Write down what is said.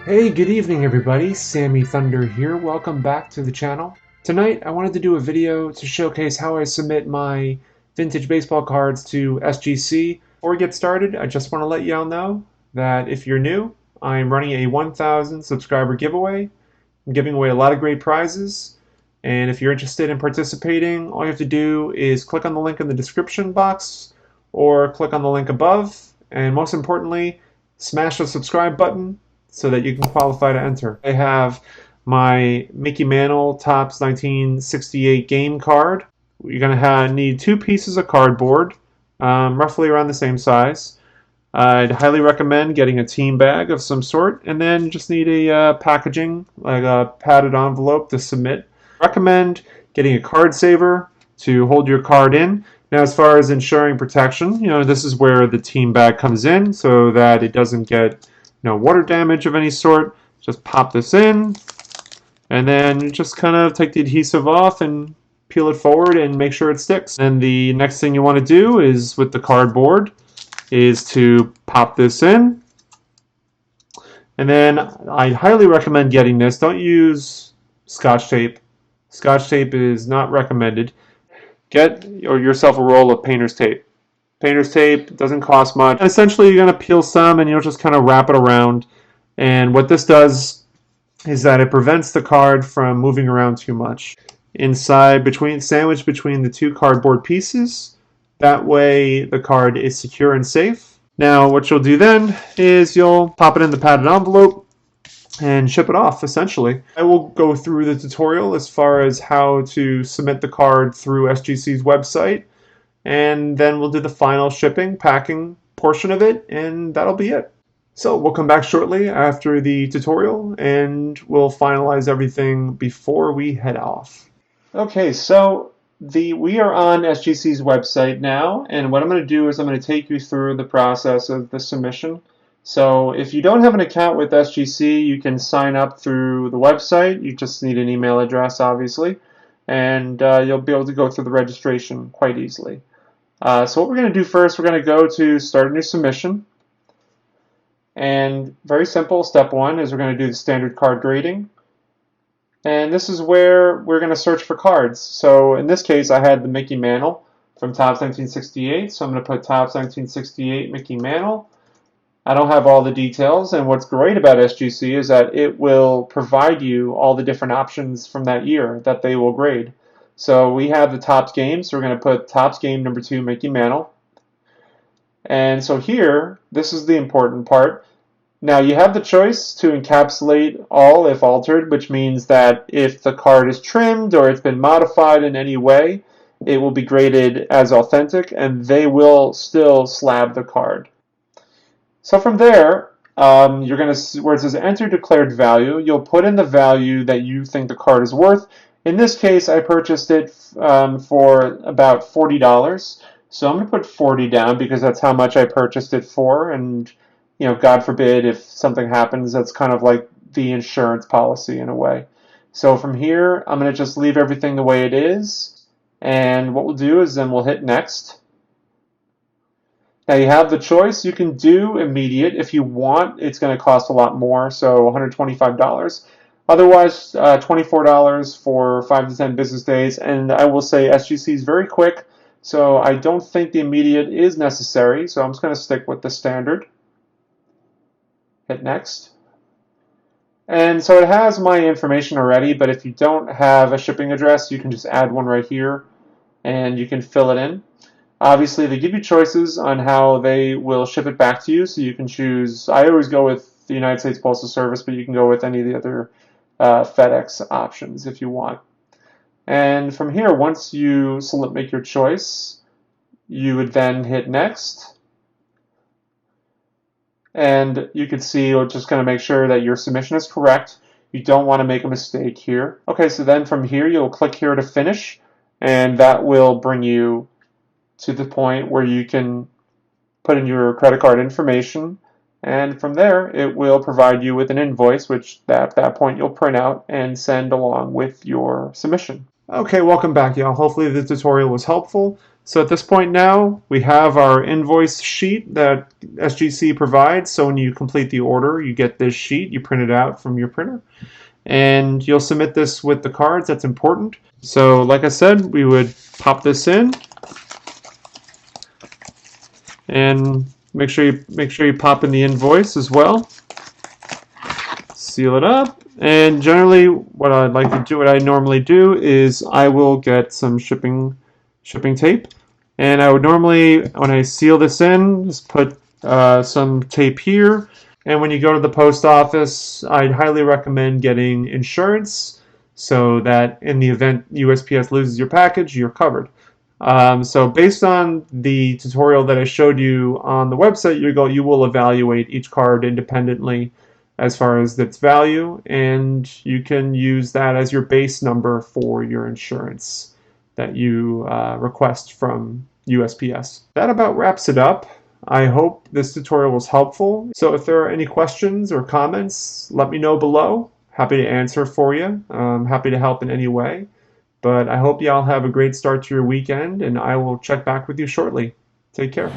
Hey, good evening everybody, Sammy Thunder here. Welcome back to the channel. Tonight I wanted to do a video to showcase how I submit my vintage baseball cards to SGC. Before we get started, I just want to let you all know that if you're new, I'm running a 1,000 subscriber giveaway. I'm giving away a lot of great prizes, and if you're interested in participating, all you have to do is click on the link in the description box or click on the link above, and most importantly, smash the subscribe button so that you can qualify to enter. I have my Mickey Mantle Topps 1968 game card. You're going to need two pieces of cardboard, roughly around the same size. I'd highly recommend getting a team bag of some sort, and then you just need a packaging, like a padded envelope to submit. Recommend getting a card saver to hold your card in. Now, as far as ensuring protection, this is where the team bag comes in so that it doesn't get water damage of any sort. Just pop this in, and then just kind of take the adhesive off and peel it forward and make sure it sticks. And the next thing you want to do is with the cardboard is to pop this in. And then I highly recommend getting this. Don't use Scotch tape. Scotch tape is not recommended. Get yourself a roll of painter's tape. Painter's tape doesn't cost much. And essentially, you're going to peel some and you'll just kind of wrap it around. And what this does is that it prevents the card from moving around too much. Sandwiched between the two cardboard pieces. That way, the card is secure and safe. Now, what you'll do then is you'll pop it in the padded envelope and ship it off, essentially. I will go through the tutorial as far as how to submit the card through SGC's website. And then we'll do the final shipping, packing portion of it, and that'll be it. So we'll come back shortly after the tutorial, and we'll finalize everything before we head off. Okay, so we are on SGC's website now, and what I'm going to do is I'm going to take you through the process of the submission. So if you don't have an account with SGC, you can sign up through the website. You just need an email address, obviously, and you'll be able to go through the registration quite easily. So what we're going to do first, we're going to go to start a new submission. And very simple, step one is we're going to do the standard card grading. And this is where we're going to search for cards. So in this case, I had the Mickey Mantle from Topps 1968. So I'm going to put Topps 1968 Mickey Mantle. I don't have all the details. And what's great about SGC is that it will provide you all the different options from that year that they will grade. So we have the Topps game, so we're going to put Topps game number 2 Mickey Mantle. And so here, this is the important part. Now you have the choice to encapsulate all if altered, which means that if the card is trimmed or it's been modified in any way, it will be graded as authentic and they will still slab the card. So from there, you're going to, where it says enter declared value, you'll put in the value that you think the card is worth. In this case, I purchased it for about $40. So I'm going to put 40 down because that's how much I purchased it for. And, God forbid if something happens, that's kind of like the insurance policy in a way. So from here, I'm going to just leave everything the way it is. And what we'll do is then we'll hit next. Now you have the choice. You can do immediate. If you want, it's going to cost a lot more, so $125. Otherwise, $24 for 5 to 10 business days. And I will say SGC is very quick, so I don't think the immediate is necessary. So I'm just going to stick with the standard. Hit next. And so it has my information already, but if you don't have a shipping address, you can just add one right here, and you can fill it in. Obviously, they give you choices on how they will ship it back to you, so you can choose. I always go with the United States Postal Service, but you can go with any of the other FedEx options if you want. And from here, once you make your choice, you would then hit next. And you can see, we're just going to make sure that your submission is correct. You don't want to make a mistake here. Okay, so then from here, you'll click here to finish, and that will bring you to the point where you can put in your credit card information. And from there, it will provide you with an invoice, which at that point you'll print out and send along with your submission. Okay, welcome back, y'all. Hopefully the tutorial was helpful. So at this point now, we have our invoice sheet that SGC provides. So when you complete the order, you get this sheet, you print it out from your printer, and you'll submit this with the cards. That's important. So like I said, we would pop this in, and make sure you pop in the invoice as well. Seal it up. And generally, what I normally do is I will get some shipping tape, and I would normally, when I seal this in, just put some tape here. And when you go to the post office, I'd highly recommend getting insurance so that in the event USPS loses your package, you're covered. So based on the tutorial that I showed you on the website, you will evaluate each card independently as far as its value, and you can use that as your base number for your insurance that you request from USPS. That about wraps it up. I hope this tutorial was helpful. So if there are any questions or comments, let me know below. Happy to answer for you. Happy to help in any way. But I hope y'all have a great start to your weekend, and I will check back with you shortly. Take care.